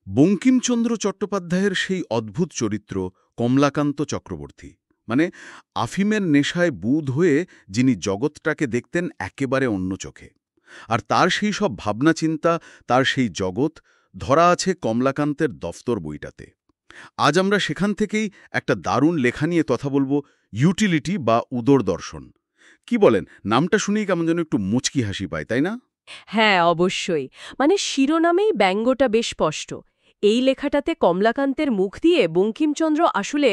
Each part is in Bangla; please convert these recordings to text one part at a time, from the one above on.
বঙ্কিমচন্দ্র চট্টোপাধ্যায়ের সেই অদ্ভুত চরিত্র কমলাকান্ত চক্রবর্তী, মানে আফিমের নেশায় বুঁদ হয়ে যিনি জগৎটাকে দেখতেন একেবারে অন্য চোখে। আর তার সেই সব ভাবনা চিন্তা, তার সেই জগৎ ধরা আছে কমলাকান্তের দফতর বইটাতে। আজ আমরা সেখান থেকেই একটা দারুণ লেখা নিয়ে কথা বলবো, ইউটিলিটি বা উদর দর্শন। কি বলেন, নামটা শুনেই কেমন যেন একটু মুচকি হাসি পায়, তাই না? হ্যাঁ, অবশ্যই। মানে শিরোনামেই ব্যঙ্গটা বেশ স্পষ্ট। এই লেখাটাতে কমলাকান্তের মুখ দিয়ে বঙ্কিমচন্দ্র আসলে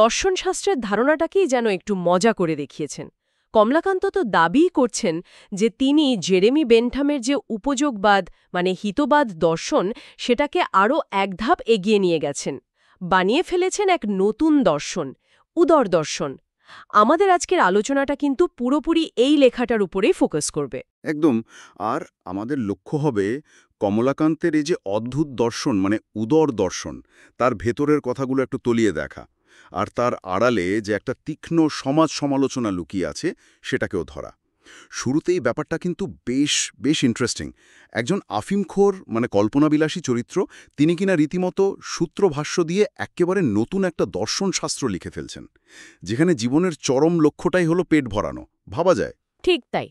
দর্শনশাস্ত্রের ধারণাটাকেই যেন একটু মজা করে দেখিয়েছেন। কমলাকান্ত তো দাবিই করছেন যে তিনি জেরেমি বেন্থামের যে উপযোগবাদ মানে হিতবাদ দর্শন, সেটাকে আরও এক ধাপ এগিয়ে নিয়ে গেছেন। বানিয়ে ফেলেছেন এক নতুন দর্শন, উদর দর্শন। আমাদের আজকের আলোচনাটা কিন্তু পুরোপুরি এই লেখাটার উপরেই ফোকাস করবে। একদম। আর আমাদের লক্ষ্য হবে কমলাকান্তের এই যে অদ্ভুত দর্শন, মানে উদর দর্শন, তার ভেতরের কথাগুলো একটু তলিয়ে দেখা, আর তার আড়ালে যে একটা তীক্ষ্ণ সমাজ সমালোচনা লুকিয়ে আছে সেটাকেও ধরা। শুরুতেই ব্যাপারটা কিন্তু বেশ বেশ ইন্টারেস্টিং। একজন আফিমখোর, মানে কল্পনাবিলাসী চরিত্র, তিনি কিনা রীতিমতো সূত্রভাষ্য দিয়ে একেবারে নতুন একটা দর্শনশাস্ত্র লিখে ফেলছেন, যেখানে জীবনের চরম লক্ষ্যটাই হলো পেট ভরানো। ভাবা যায়? ঠিক তাই।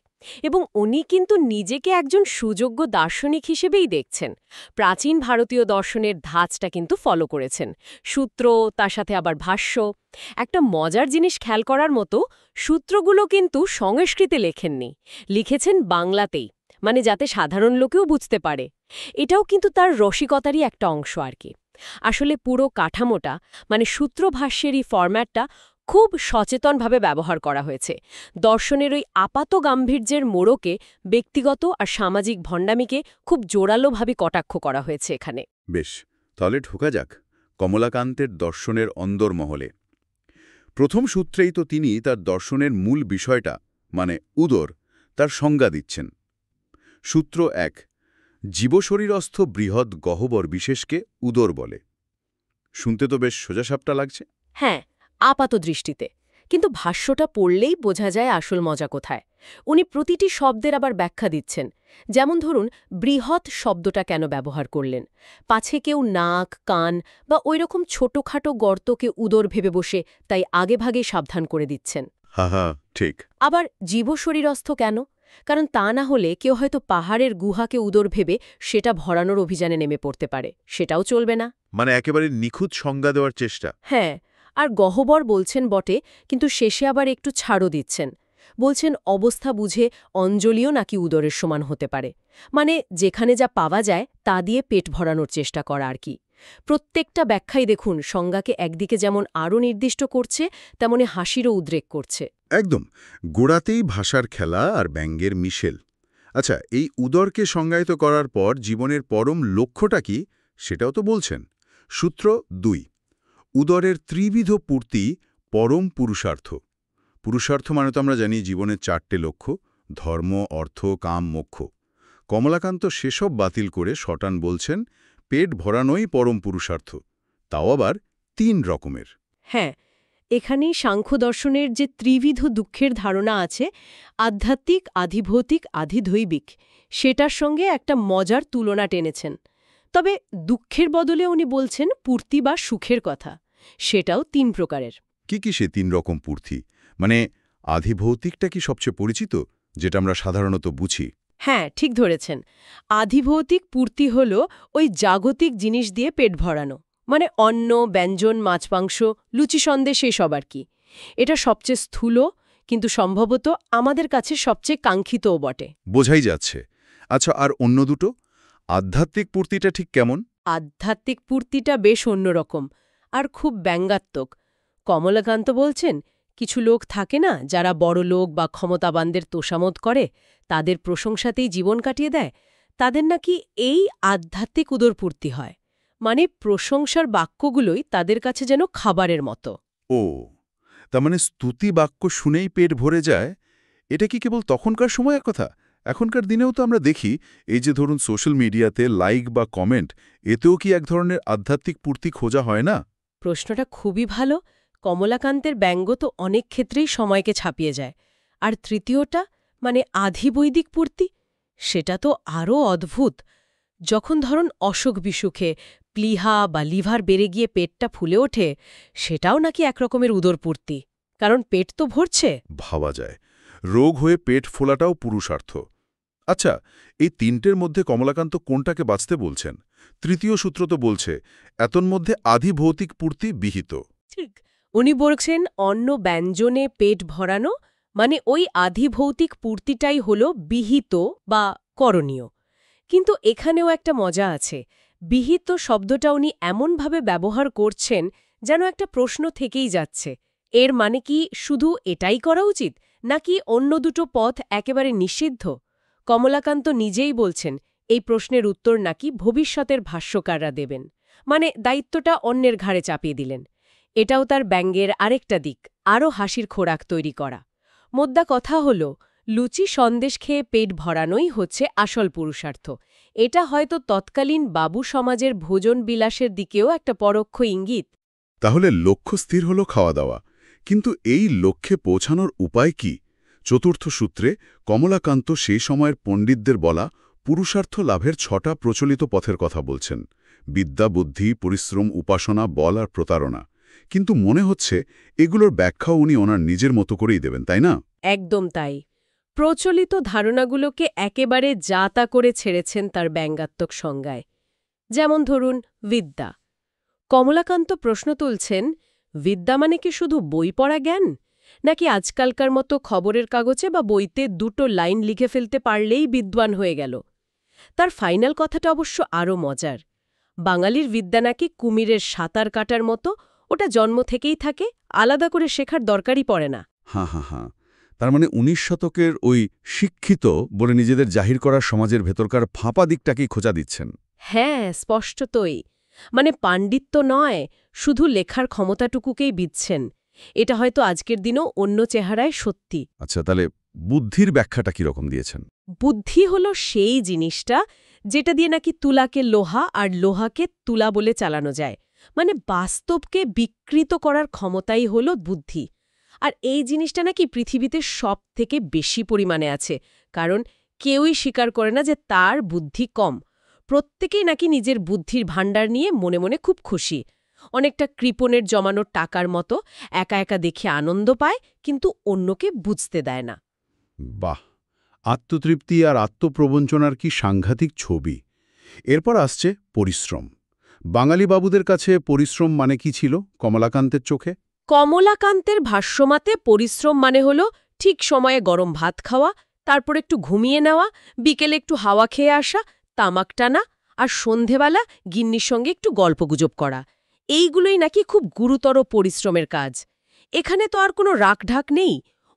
এবং উনি কিন্তু নিজেকে একজন সুযোগ্য দার্শনিক হিসেবেই দেখছেন। প্রাচীন ভারতীয় দর্শনের ধাঁচটা কিন্তু ফলো করেছেন। সূত্র, তার সাথে আবার ভাষ্য। একটা মজার জিনিস খেয়াল করার মতো, সূত্রগুলো কিন্তু সংস্কৃতে লেখেননি, লিখেছেন বাংলাতেই, মানে যাতে সাধারণ লোকেও বুঝতে পারে। এটাও কিন্তু তার রসিকতারই একটা অংশ আর কি। আসলে পুরো কাঠামোটা, মানে সূত্রভাষ্যেরই ফরম্যাটটা খুব সচেতনভাবে ব্যবহার করা হয়েছে। দর্শনের ওই আপাত গাম্ভীর্যের মোড়কে ব্যক্তিগত আর সামাজিক ভণ্ডামিকে খুব জোরালোভাবে কটাক্ষ করা হয়েছে এখানে। বেশ, তাহলে ঢোকা যাক কমলাকান্তের দর্শনের অন্দরমহলে। প্রথম সূত্রেই তো তিনি তার দর্শনের মূল বিষয়টা, মানে উদর, তার সংজ্ঞা দিচ্ছেন। সূত্র ১, জীবশরীরস্থ বৃহৎ গহ্বর বিশেষকে উদর বলে। শুনতে তো বেশ সোজাসাপটা লাগছে। হ্যাঁ, আপাত দৃষ্টিতে। কিন্তু ভাষ্যটা পড়লেই বোঝা যায় আসল মজা কোথায়। উনি প্রতিটি শব্দের আবার ব্যাখ্যা দিচ্ছেন। যেমন ধরুন, বৃহৎ শব্দটা কেন ব্যবহার করলেন। পাছে কেউ নাক, কান বা ওইরকম ছোটখাটো গর্তকে উদর ভেবে বসে তাই আগেভাগে সাবধান করে দিচ্ছেন। হা হা, ঠিক। আবার জীবশরীরস্থ কেন? কারণ তা না হলে কেউ হয়তো পাহাড়ের গুহাকে উদর ভেবে সেটা ভরানোর অভিযানে নেমে পড়তে পারে, সেটাও চলবে না। মানে একেবারে নিখুঁত সংজ্ঞা দেওয়ার চেষ্টা। হ্যাঁ, আর গহ্বর বলছেন বটে, কিন্তু শেষে আবার একটু ছাড়ও দিচ্ছেন। বলছেন অবস্থা বুঝে অঞ্জলিও নাকি উদরের সমান হতে পারে। মানে যেখানে যা পাওয়া যায় তা দিয়ে পেট ভরানোর চেষ্টা করা আর কি। প্রত্যেকটা ব্যাখ্যাই দেখুন সংজ্ঞাকে একদিকে যেমন আরও নির্দিষ্ট করছে, তেমনি হাসিরও উদ্রেক করছে। একদম। গোড়াতেই ভাষার খেলা আর ব্যঙ্গের মিশেল। আচ্ছা, এই উদরকে সংজ্ঞায়িত করার পর জীবনের পরম লক্ষ্যটা কি, সেটাও তো বলছেন। সূত্র ২, উদরের ত্রিবিধ পূর্তি পরম পুরুষার্থ। পুরুষার্থ মানে তো আমরা জানি জীবনের 4টে লক্ষ্য: ধর্ম, অর্থ, কাম, মোক্ষ। কমলাকান্ত সেসব বাতিল করে শটান বলছেন পেট ভরানোই পরম পুরুষার্থ, তাও আবার 3 রকমের। হ্যাঁ, এখানেই সাংখ্য দর্শনের যে ত্রিবিধ দুঃখের ধারণা আছে, আধ্যাত্মিক, আধিভৌতিক, আধিদৈবিক, সেটার সঙ্গে একটা মজার তুলনা টেনেছেন। তবে দুঃখের বদলে উনি বলছেন পূর্তি বা সুখের কথা। সেটাও 3 প্রকারের। কি কি সে 3 রকম পূর্তি? মানে আধিভৌতিকটা কি সবচেয়ে পরিচিত, যেটা আমরা সাধারণত বুঝি? হ্যাঁ, ঠিক ধরেছেন। আধিভৌতিক পূর্তি হল ওই জাগতিক জিনিস দিয়ে পেট ভরানো, মানে অন্ন, ব্যঞ্জন, মাছ, মাংস, লুচি, সন্দেশ, এসব আর কি। এটা সবচেয়ে স্থূল, কিন্তু সম্ভবত আমাদের কাছে সবচেয়ে কাঙ্ক্ষিতও বটে। বোঝাই যাচ্ছে। আচ্ছা, আর অন্য দুটো? আধ্যাত্মিক পূর্তিটা ঠিক কেমন? আধ্যাত্মিক পূর্তিটা বেশ অন্যরকম আর খুব ব্যঙ্গাত্মক। কমলাকান্ত বলছেন, কিছু লোক থাকে না যারা বড় লোক বা ক্ষমতাবানদের তোষামোদ করে, তাদের প্রশংসাতেই জীবন কাটিয়ে দেয়, তাদের নাকি এই আধ্যাত্মিক উদরপূর্তি হয়। মানে প্রশংসার বাক্যগুলোই তাদের কাছে যেন খাবারের মতো। ও, তার মানে স্তুতি বাক্য শুনেই পেট ভরে যায়। এটা কি কেবল তখনকার সময়ের কথা? এখনকার দিনেও তো আমরা দেখি, এই যে ধরুন সোশ্যাল মিডিয়াতে লাইক বা কমেন্ট, এতেও কি এক ধরনের আধ্যাত্মিক পূর্তি খোঁজা হয় না? প্রশ্নটা খুবই ভালো। কমলাকান্তের ব্যঙ্গ তো অনেক ক্ষেত্রেই সময়কে ছাপিয়ে যায়। আর তৃতীয়টা, মানে আধিবৈদিক পূর্তি, সেটা তো আরও অদ্ভুত। যখন ধরুন অসুখ বিসুখে প্লীহা বা লিভার বেড়ে গিয়ে পেটটা ফুলে ওঠে, সেটাও নাকি একরকমের উদরপূর্তি, কারণ পেট তো ভরছে। ভাবা যায় রোগ হয়ে পেট ফোলাটাও পুরুষার্থ। আচ্ছা, এই তিনটের মধ্যে কমলাকান্ত কোনটাকে বাঁচতে বলছেন? তৃতীয় সূত্র তো বলছে এতন্মধ্যে আধিভৌতিক পূর্তি বিহিত। ঠিক, উনি বলছেন অন্ন ব্যঞ্জনে পেট ভরানো, মানে ওই আধিভৌতিক পূর্তিটাই হল বিহিত বা করণীয়। কিন্তু এখানেও একটা মজা আছে। বিহিত শব্দটা উনি এমনভাবে ব্যবহার করছেন যেন একটা প্রশ্ন থেকেই যাচ্ছে। এর মানে কি শুধু এটাই করা উচিত, নাকি অন্য দুটো পথ একেবারে নিষিদ্ধ? কমলাকান্ত নিজেই বলছেন এই প্রশ্নের উত্তর নাকি ভবিষ্যতের ভাষ্যকাররা দেবেন, মানে দায়িত্বটা অন্যের ঘাড়ে চাপিয়ে দিলেন। এটাও তার ব্যঙ্গের আরেকটা দিক, আরও হাসির খোরাক তৈরি করা। মোদ্দা কথা হল, লুচি সন্দেশ খেয়ে পেট ভরানোই হচ্ছে আসল পুরুষার্থ। এটা হয়তো তৎকালীন বাবু সমাজের ভোজন বিলাসের দিকেও একটা পরোক্ষ ইঙ্গিত। তাহলে লক্ষ্য স্থির হল খাওয়া দাওয়া, কিন্তু এই লক্ষ্যে পৌঁছানোর উপায় কি? চতুর্থ সূত্রে কমলাকান্ত সেই সময়ের পণ্ডিতদের বলা পুরুষার্থ লাভের 6টা প্রচলিত পথের কথা বলছেন: বিদ্যা, বুদ্ধি, পরিশ্রম, উপাসনা, বল আর প্রতারণা। কিন্তু মনে হচ্ছে এগুলোর ব্যাখ্যাও উনি ওনার নিজের মতো করেই দেবেন, তাই না? একদম তাই। প্রচলিত ধারণাগুলোকে একেবারে যা তা করে ছেড়েছেন তার ব্যঙ্গাত্মক সংজ্ঞায়। যেমন ধরুন বিদ্যা। কমলাকান্ত প্রশ্ন তুলছেন, বিদ্যা মানে কি শুধু বই পড়া জ্ঞান, নাকি আজকালকার মতো খবরের কাগজে বা বইতে দুটো লাইন লিখে ফেলতে পারলেই বিদ্বান হয়ে গেল? তার ফাইনাল কথাটা অবশ্য আরও মজার। বাঙালির বিদ্যা নাকি কুমিরের সাঁতার কাটার মতো, ওটা জন্ম থেকেই থাকে, আলাদা করে শেখার দরকারই পড়ে না। হ্যাঁ হ্যাঁ হ্যাঁ, তার মানে 19 শতকের ওই শিক্ষিত বলে নিজেদের জাহির করার সমাজের ভেতরকার ফাঁপা দিকটাকেই খোঁজা দিচ্ছেন। হ্যাঁ, স্পষ্টতই। মানে পাণ্ডিত্য নয়, শুধু লেখার ক্ষমতাটুকুকেই বিচ্ছেন। এটা হয়তো আজকের দিনও অন্য চেহারায় সত্যি। আচ্ছা, তাহলে বুদ্ধির ব্যাখ্যাটা কিরকম দিয়েছেন? বুদ্ধি হলো সেই জিনিসটা যেটা দিয়ে নাকি তুলাকে লোহা আর লোহাকে তুলা বলে চালানো যায়। মানে বাস্তবকে বিকৃত করার ক্ষমতাই হলো বুদ্ধি। আর এই জিনিসটা নাকি পৃথিবীতে সবথেকে বেশি পরিমাণে আছে, কারণ কেউই স্বীকার করে না যে তার বুদ্ধি কম। প্রত্যেকেই নাকি নিজের বুদ্ধির ভাণ্ডার নিয়ে মনে মনে খুব খুশি। অনেকটা কৃপণের জমানোর টাকার মতো, একা একা দেখে আনন্দ পায় কিন্তু অন্যকে বুঝতে দেয় না। বাহ, আত্মতৃপ্তি আর আত্মপ্রবঞ্চনার কি সাংঘাতিক ছবি! এরপর আসছে পরিশ্রম। বাঙালি বাবুদের কাছে পরিশ্রম মানে কি ছিল কমলাকান্তের চোখে? কমলাকান্তের ভাষ্যমাতে পরিশ্রম মানে হল ঠিক সময়ে গরম ভাত খাওয়া, তারপর একটু ঘুমিয়ে নেওয়া, বিকেলে একটু হাওয়া খেয়ে আসা, তামাক টানা, আর সন্ধেবেলা গিন্নির সঙ্গে একটু গল্পগুজব করা। এইগুলোই নাকি খুব গুরুতর পরিশ্রমের কাজ। এখানে তো আর কোনো রাখঢাক নেই।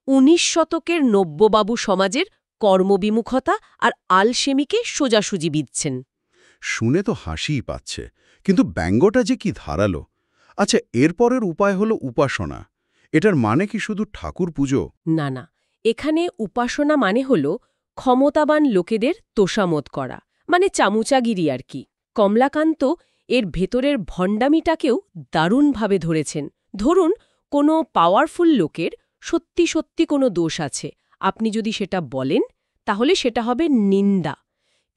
19 শতকের নব্যবাবু সমাজের কর্মবিমুখতা আর আলসেমিকে সোজাসুজি বিধছেন। শুনে তো হাসিই পাচ্ছে, কিন্তু ব্যঙ্গটা যে কি ধারালো! আচ্ছা, এরপরের উপায় হলো উপাসনা। এটার মানে কি শুধু ঠাকুর পুজো? না না, এখানে উপাসনা মানে হল ক্ষমতাবান লোকেদের তোষামত করা, মানে চামুচাগিরি আর কি। কমলাকান্ত এর ভেতরের ভণ্ডামিটাকেও দারুণভাবে ধরেছেন। ধরুন, কোনো পাওয়ারফুল লোকের সত্যি সত্যি কোনো দোষ আছে, আপনি যদি সেটা বলেন তাহলে সেটা হবে নিন্দা।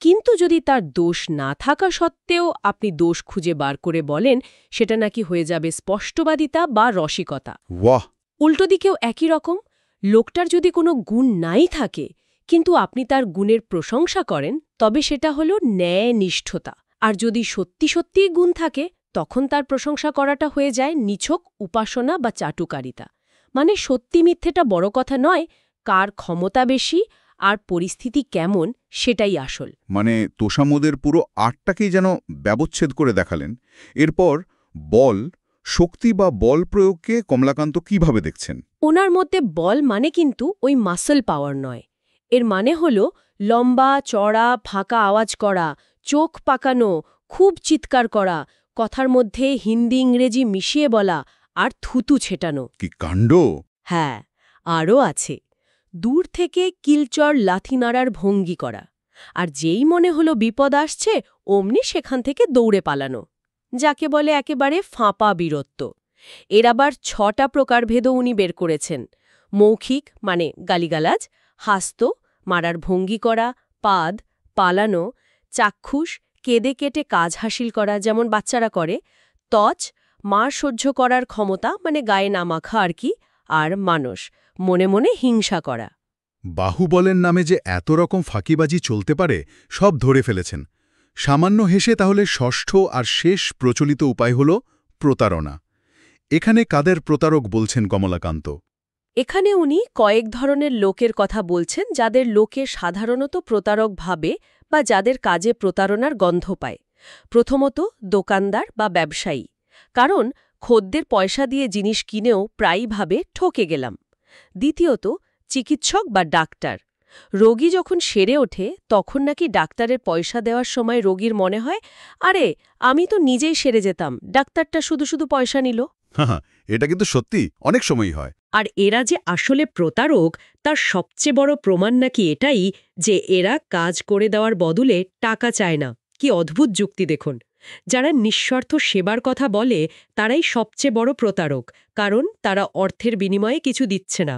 কিন্তু যদি তার দোষ না থাকা সত্ত্বেও আপনি দোষ খুঁজে বার করে বলেন, সেটা নাকি হয়ে যাবে স্পষ্টবাদিতা বা রসিকতা। ওয়াহ! উল্টো দিকেও একই রকম, লোকটার যদি কোনো গুণ নাই থাকে কিন্তু আপনি তার গুণের প্রশংসা করেন, তবে সেটা হলো ন্যায়নিষ্ঠতা। আর যদি সত্যি সত্যিই গুণ থাকে, তখন তার প্রশংসা করাটা হয়ে যায় নিছক উপাসনা বা চাটুকারিতা। মানে সত্যি মিথ্যেটা বড় কথা নয়, কার ক্ষমতা বেশি আর পরিস্থিতি কেমন সেটাই আসল। মানে তোষামোদের পুরো আটটাকেই যেন ব্যবচ্ছেদ করে দেখালেন। এরপর বল, শক্তি বা বল প্রয়োগকে কমলাকান্ত কিভাবে দেখছেন? ওনার মধ্যে বল মানে কিন্তু ওই মাসল পাওয়ার নয়। এর মানে হল লম্বা চড়া ফাঁকা আওয়াজ করা, চোখ পাকানো, খুব চিৎকার করা, কথার মধ্যে হিন্দি ইংরেজি মিশিয়ে বলা আর থুতু ছেটানো। কি কাণ্ড! হ্যাঁ, আরও আছে। দূর থেকে কিলচর লাথি নাড়ার ভঙ্গি করা, আর যেই মনে হলো বিপদ আসছে অমনি সেখান থেকে দৌড়ে পালানো, যাকে বলে একেবারে ফাঁপা বীরত্ব। এর আবার 6টা প্রকারভেদও উনি বের করেছেন। মৌখিক মানে গালিগালাজ, হাস্ত মারার ভঙ্গি করা, পাদ পালানো, চাক্ষুষ কেঁদে কেটে কাজ হাসিল করা যেমন বাচ্চারা করে, ত্বচ মার সহ্য করার ক্ষমতা মানে গায়ে না মাখা আর কি, আর মানস মনে মনে হিংসা করা। বাহুবলের নামে যে এত রকম ফাঁকিবাজি চলতে পারে সব ধরে ফেলেছেন। সামান্য হেসে তাহলে ষষ্ঠ আর শেষ প্রচলিত উপায় হল প্রতারণা। এখানে কাদের প্রতারক বলছেন কমলাকান্ত? এখানে উনি কয়েক ধরনের লোকের কথা বলছেন যাদের লোকে সাধারণত প্রতারক ভাবে বা যাদের কাজে প্রতারণার গন্ধ পায়। প্রথমত দোকানদার বা ব্যবসায়ী, কারণ খদ্দের পয়সা দিয়ে জিনিস কিনেও প্রায়ই ভাবে ঠকে গেলাম। দ্বিতীয়ত চিকিৎসক বা ডাক্তার, রোগী যখন সেরে ওঠে তখন নাকি ডাক্তারের পয়সা দেওয়ার সময় রোগীর মনে হয়, আরে আমি তো নিজেই সেরে যেতাম, ডাক্তারটা শুধু শুধু পয়সা নিল। হ্যাঁ, এটা কিন্তু সত্যি অনেক সময়ই হয়। আর এরা যে আসলে প্রতারক তার সবচেয়ে বড় প্রমাণ নাকি এটাই যে এরা কাজ করে দেওয়ার বদলে টাকা চায় না। কি অদ্ভুত যুক্তি দেখুন! যারা নিঃস্বার্থ সেবার কথা বলে তারাই সবচেয়ে বড় প্রতারক, কারণ তারা অর্থের বিনিময়ে কিছু দিচ্ছে না।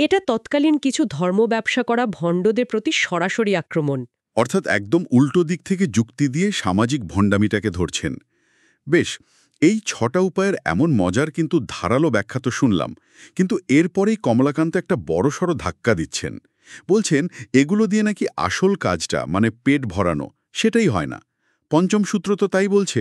এটা তৎকালীন কিছু ধর্ম ব্যবসা করা ভণ্ডদের প্রতি সরাসরি আক্রমণ। অর্থাৎ একদম উল্টো দিক থেকে যুক্তি দিয়ে সামাজিক ভণ্ডামিটাকে ধরছেন। বেশ, এই ৬টা উপায়ের এমন মজার কিন্তু ধারালো ব্যাখ্যা তো শুনলাম, কিন্তু এরপরেই কমলাকান্ত একটা বড়সড় ধাক্কা দিচ্ছেন। বলছেন এগুলো দিয়ে নাকি আসল কাজটা মানে পেট ভরানো সেটাই হয় না। পঞ্চম সূত্র তো তাই বলছে,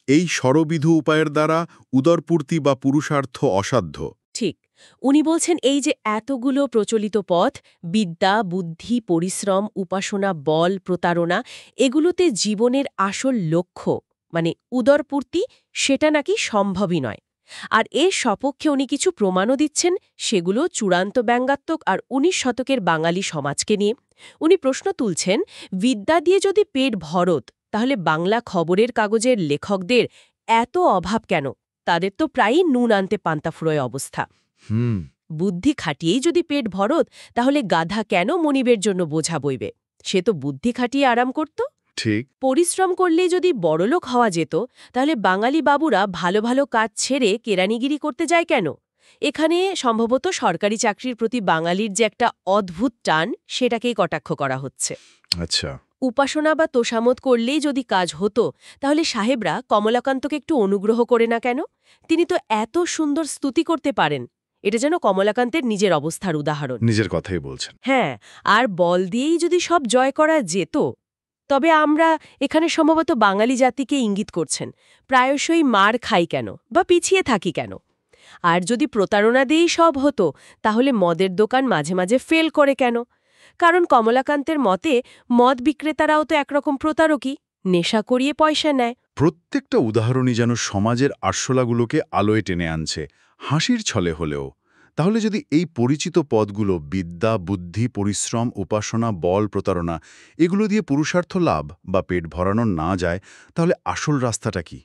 এই ষড়বিধ উপায়ের দ্বারা উদরপূর্তি বা পুরুষার্থ অসাধ্য। ঠিক, উনি বলছেন এই যে এতগুলো প্রচলিত পথ, বিদ্যা, বুদ্ধি, পরিশ্রম, উপাসনা, বল, প্রতারণা, এগুলোতে জীবনের আসল লক্ষ্য মানে উদরপূর্তি সেটা নাকি সম্ভবই নয়। আর এর সপক্ষে উনি কিছু প্রমাণও দিচ্ছেন, সেগুলো চূড়ান্ত ব্যঙ্গাত্মক আর ১৯ শতকের বাঙালি সমাজকে নিয়ে। উনি প্রশ্ন তুলছেন, বিদ্যা দিয়ে যদি পেট ভরত, তাহলে বাংলা খবরের কাগজের লেখকদের এত অভাব কেন? তাদের তো প্রায়ই নুন আনতে পান্তা ফুরোয় অবস্থা। বুদ্ধি খাটিয়েই যদি পেট ভরত, তাহলে গাধা কেন মনিবের জন্য বোঝা বইবে? সে তো বুদ্ধি খাটিয়ে আরাম করত। ঠিক। পরিশ্রম করলেই যদি বড়লোক হওয়া যেত, তাহলে বাঙালি বাবুরা ভালো ভালো কাজ ছেড়ে কেরানিগিরি করতে যায় কেন? এখানে সম্ভবত সরকারি চাকরির প্রতি বাঙালির যে একটা অদ্ভুত টান, সেটাকেই কটাক্ষ করা হচ্ছে। আচ্ছা। উপাসনা বা তোষামত করলেই যদি কাজ হতো, তাহলে সাহেবরা কমলাকান্তকে একটু অনুগ্রহ করে না কেন? তিনি তো এত সুন্দর স্তুতি করতে পারেন। এটা যেন কমলাকান্তের নিজের অবস্থার উদাহরণ। নিজের কথাই বলছেন। হ্যাঁ, আর বল দিয়েই যদি সব জয় করা যেত, তবে আমরা এখানে সম্ভবত বাঙালি জাতিকে ইঙ্গিত করছেন, প্রায়শই মার খাই কেন বা পিছিয়ে থাকি কেন। আর যদি প্রতারণা দিয়েই সব হতো, তাহলে মদের দোকান মাঝে মাঝে ফেল করে কেন? কারণ কমলাকান্তের মতে মদ বিক্রেতারাও তো একরকম প্রতারকই, নেশা করিয়ে পয়সা নেয়। প্রত্যেকটা উদাহরণই যেন সমাজের আরশোলাগুলোকে আলোয় টেনে আনছে, হাসির ছলে হলেও। তাহলে যদি এই পরিচিত পদগুলো বিদ্যা, বুদ্ধি, পরিশ্রম, উপাসনা, বল, প্রতারণা এগুলো দিয়ে পুরুষার্থ লাভ বা পেট ভরানো না যায়, তাহলে আসল রাস্তাটা কি?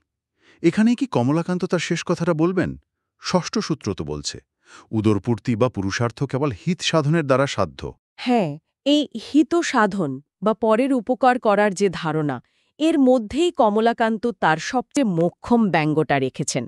এখানেই কি কমলাকান্ত তার শেষ কথাটা বলবেন? ষষ্ঠ সূত্র তো বলছে উদরপূর্তি বা পুরুষার্থ কেবল হিত সাধনের দ্বারা সাধ্য। হ্যাঁ, এই হিত সাধন বা পরের উপকার করার যে ধারণা, এর মধ্যেই কমলাকান্ত তার সবচেয়ে মোক্ষম ব্যঙ্গটা রেখেছেন।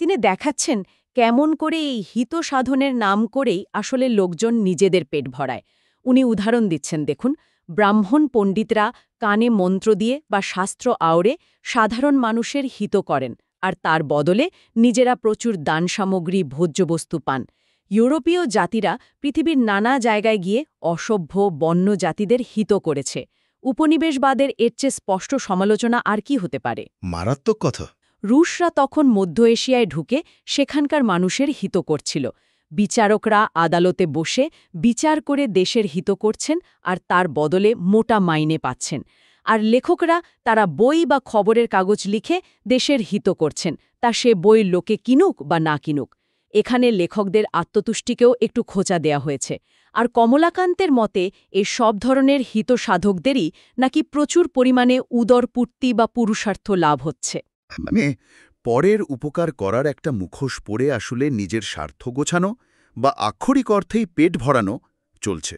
তিনি দেখাচ্ছেন কেমন করে এই হিত সাধনের নাম করেই আসলে লোকজন নিজেদের পেট ভরায়। উনি উদাহরণ দিচ্ছেন, দেখুন, ব্রাহ্মণ পণ্ডিতরা কানে মন্ত্র দিয়ে বা শাস্ত্র আওড়ে সাধারণ মানুষের হিত করেন, আর তার বদলে নিজেরা প্রচুর দান সামগ্রী, ভোজ্যবস্তু পান। ইউরোপীয় জাতিরা পৃথিবীর নানা জায়গায় গিয়ে অসভ্য বন্য জাতিদের হিত করেছে। উপনিবেশবাদের এর চেয়ে স্পষ্ট সমালোচনা আর কি হতে পারে? মারাত্মক কথা। রুশরা তখন মধ্য এশিয়ায় ঢুকে সেখানকার মানুষের হিত করছিল। বিচারকরা আদালতে বসে বিচার করে দেশের হিত করছেন, আর তার বদলে মোটা মাইনে পাচ্ছেন। আর লেখকরা তারা বই বা খবরের কাগজ লিখে দেশের হিত করছেন, তা সে বই লোকে কিনুক বা না কিনুক। এখানে লেখকদের আত্মতুষ্টিকেও একটু খোঁচা দেয়া হয়েছে। আর কমলাকান্তের মতে এ সব ধরনের হিত সাধকদেরই নাকি প্রচুর পরিমাণে উদরপূর্তি বা পুরুষার্থ লাভ হচ্ছে। মানে পরের উপকার করার একটা মুখোশ পরে আসলে নিজের স্বার্থ গোছানো বা আক্ষরিক অর্থেই পেট ভরানো চলছে।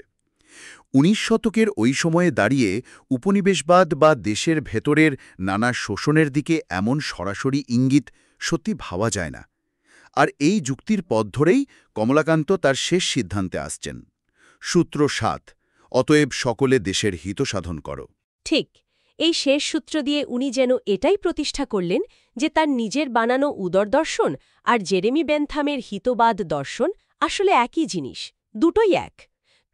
১৯ শতকের ওই সময়ে দাঁড়িয়ে উপনিবেশবাদ বা দেশের ভেতরের নানা শোষণের দিকে এমন সরাসরি ইঙ্গিত সত্যি ভাবা যায় না। আর এই যুক্তির পথ ধরেই কমলাকান্ত তার শেষ সিদ্ধান্তে আসছেন। সূত্র ৭, অতএব সকলে দেশের হিত সাধন করো। ঠিক, এই শেষ সূত্র দিয়ে উনি যেন এটাই প্রতিষ্ঠা করলেন যে তার নিজের বানানো উদর দর্শন আর জেরেমি বেনথামের হিতবাদ দর্শন আসলে একই জিনিস, দুটোই এক।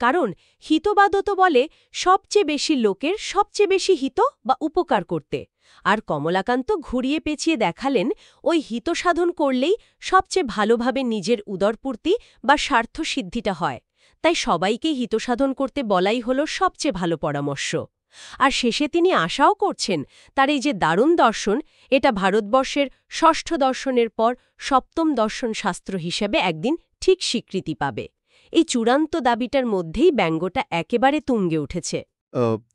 কারণ হিতবাদও তো বলে সবচেয়ে বেশি লোকের সবচেয়ে বেশি হিত বা উপকার করতে, আর কমলাকান্ত ঘুরিয়ে পেঁচিয়ে দেখালেন ওই হিত সাধন করলেই সবচেয়ে ভালোভাবে নিজের উদরপূর্তি বা স্বার্থসিদ্ধিটা হয়। তাই সবাইকে হিতসাধন করতে বলাই হল সবচেয়ে ভালো পরামর্শ। আর শেষে তিনি আশাও করছেন তার এই যে দারুণ দর্শন, এটা ভারতবর্ষের ষষ্ঠ দর্শনের পর সপ্তম দর্শন শাস্ত্র হিসেবে একদিন ঠিক স্বীকৃতি পাবে। এই চূড়ান্ত দাবিটার মধ্যেই ব্যঙ্গটা একেবারে তুঙ্গে উঠেছে।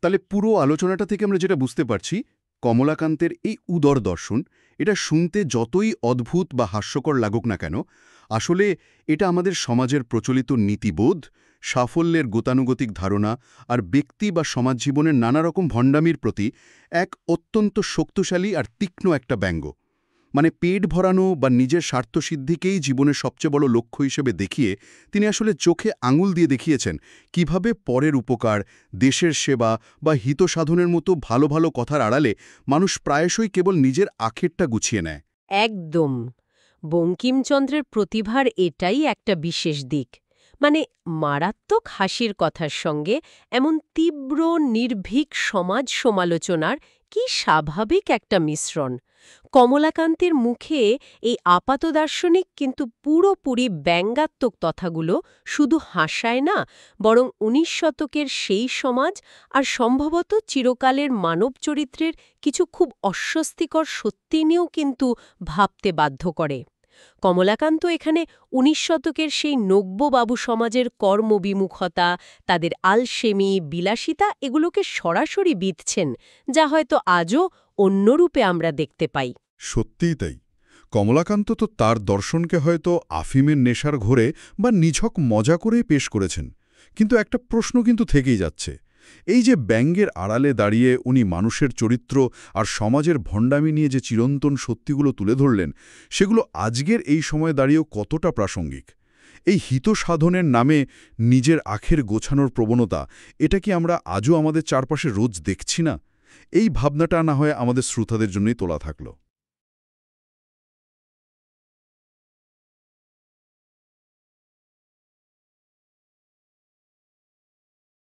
তাহলে পুরো আলোচনাটা থেকে আমরা যেটা বুঝতে পারছি, কমলাকান্তের এই উদর দর্শন, এটা শুনতে যতই অদ্ভুত বা হাস্যকর লাগুক না কেন, আসলে এটা আমাদের সমাজের প্রচলিত নীতিবোধ, সাফল্যের গতানুগতিক ধারণা আর ব্যক্তি বা সমাজ জীবনের নানা রকম ভণ্ডামির প্রতি এক অত্যন্ত শক্তিশালী আর তীক্ষ্ণ একটা ব্যঙ্গ। মানে পেট ভরানো বা নিজের স্বার্থসিদ্ধিকেই জীবনের সবচেয়ে বড় লক্ষ্য হিসেবে দেখিয়ে তিনি আসলে চোখে আঙুল দিয়ে দেখিয়েছেন কিভাবে পরের উপকার, দেশের সেবা বা হিত সাধনের মতো ভালো ভালো কথার আড়ালে মানুষ প্রায়শই কেবল নিজের আখেরটা গুছিয়ে নেয়। একদম। বঙ্কিমচন্দ্রের প্রতিভার এটাই একটা বিশেষ দিক। মানে মারাত্মক হাসির কথার সঙ্গে এমন তীব্র নির্ভীক সমাজ সমালোচনার কি স্বাভাবিক একটা মিশ্রণ। কমলাকান্তের মুখে এই আপাতদার্শনিক কিন্তু পুরোপুরি ব্যঙ্গাত্মক কথাগুলো শুধু হাসায় না, বরং ১৯ শতকের সেই সমাজ আর সম্ভবত চিরকালের মানব চরিত্রের কিছু খুব অস্বস্তিকর সত্যি নিয়েও কিন্তু ভাবতে বাধ্য করে। কমলাকান্ত এখানে ১৯ শতকের সেই নব্যবাবু সমাজের কর্মবিমুখতা, তাদের আলসেমি, বিলাসিতা এগুলোকে সরাসরি বিঁধছেন, যা হয়তো আজও অন্য রূপে আমরা দেখতে পাই। সত্যিই তাই। কমলাকান্ত তো তার দর্শনকে হয়তো আফিমের নেশার ঘোরে বা নিছক মজা করেই পেশ করেছেন, কিন্তু একটা প্রশ্ন কিন্তু থেকেই যাচ্ছে। এই যে ব্যঙ্গের আড়ালে দাঁড়িয়ে উনি মানুষের চরিত্র আর সমাজের ভণ্ডামি নিয়ে যে চিরন্তন সত্যিগুলো তুলে ধরলেন, সেগুলো আজকের এই সময়ে দাঁড়িয়েও কতটা প্রাসঙ্গিক? এই হিত সাধনের নামে নিজের আখের গোছানোর প্রবণতা, এটা কি আমরা আজও আমাদের চারপাশে রোজ দেখছি না? এই ভাবনাটা না হয় আমাদের শ্রোতাদের জন্যই তোলা থাকলো।